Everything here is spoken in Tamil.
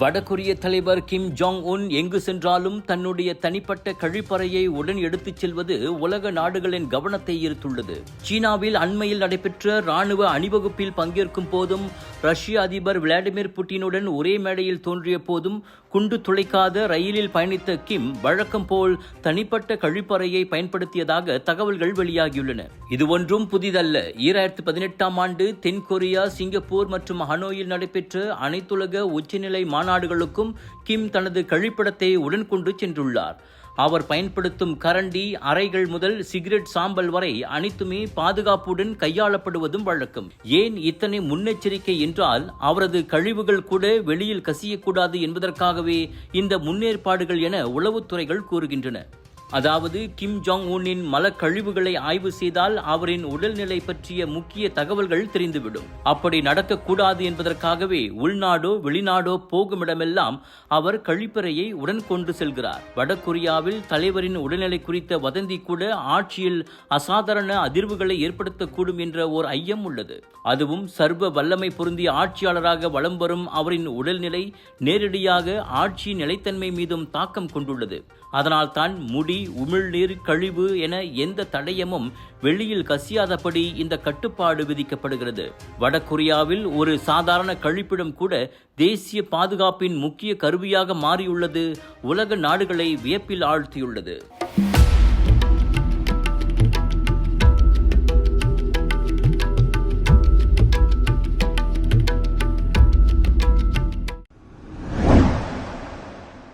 வடகொரிய தலைவர் கிம் ஜாங் உன் எங்கு சென்றாலும் தன்னுடைய தனிப்பட்ட கழிப்பறையை உடன் எடுத்துச் செல்வது உலக நாடுகளின் கவனத்தை ஈர்த்துள்ளது. சீனாவில் அண்மையில் நடைபெற்ற ராணுவ அணிவகுப்பில் பங்கேற்கும் போதும் ரஷ்ய அதிபர் விளாடிமிர் புட்டினுடன் ஒரே மேடையில் தோன்றிய போதும் குண்டு துளைக்காத ரயிலில் பயணித்த கிம் வழக்கம் போல் தனிப்பட்ட கழிப்பறையை பயன்படுத்தியதாக தகவல்கள் வெளியாகியுள்ளன. இது ஒன்றும் புதிதல்ல. 2018ஆம் ஆண்டு தென்கொரியா, சிங்கப்பூர் மற்றும் ஹனோயில் நடைபெற்ற அனைத்துலக உச்சநிலை மாநாடுகளுக்கும் கிம் தனது கழிப்பிடத்தை உடன் கொண்டு சென்றுள்ளார். அவர் பயன்படுத்தும் கரண்டி, அறைகள் முதல் சிகரெட் சாம்பல் வரை அனைத்துமே பாதுகாப்புடன் கையாளப்படுவதும் வழக்கம். ஏன் இத்தனை முன்னெச்சரிக்கை என்றால், அவரது கழிவுகள் கூட வெளியில் கசியக்கூடாது என்பதற்காகவே இந்த முன்னேற்பாடுகள் என உளவுத்துறைகள் கூறுகின்றன. அதாவது கிம் ஜாங் உன்னின் மலக்கழிவுகளை ஆய்வு செய்தால் அவரின் உடல்நிலை பற்றிய முக்கிய தகவல்கள் தெரிந்துவிடும். அப்படி நடக்கக்கூடாது என்பதற்காகவே உள்நாடோ வெளிநாடோ போகுமிடமெல்லாம் அவர் கழிப்பறையை உடன் கொண்டு செல்கிறார். வடகொரியாவில் தலைவரின் உடல்நிலை குறித்த வதந்தி கூட ஆட்சியில் அசாதாரண அதிர்வுகளை ஏற்படுத்தக்கூடும் என்ற ஓர் ஐயம் உள்ளது. அதுவும் சர்வ வல்லமை பொருந்திய ஆட்சியாளராக வலம் வரும் அவரின் உடல்நிலை நேரடியாக ஆட்சி நிலைத்தன்மை மீதும் தாக்கம் கொண்டுள்ளது. அதனால் தான் முடி, உமிழ்நீர், கழிவு என எந்த தடயமும் வெளியில் கசியாதபடி இந்த கட்டுப்பாடு விதிக்கப்படுகிறது. வடகொரியாவில் ஒரு சாதாரண கழிப்பிடம் கூட தேசிய பாதுகாப்பின் முக்கிய கருவியாக மாறியுள்ளது உலக நாடுகளை வியப்பில் ஆழ்த்தியுள்ளது.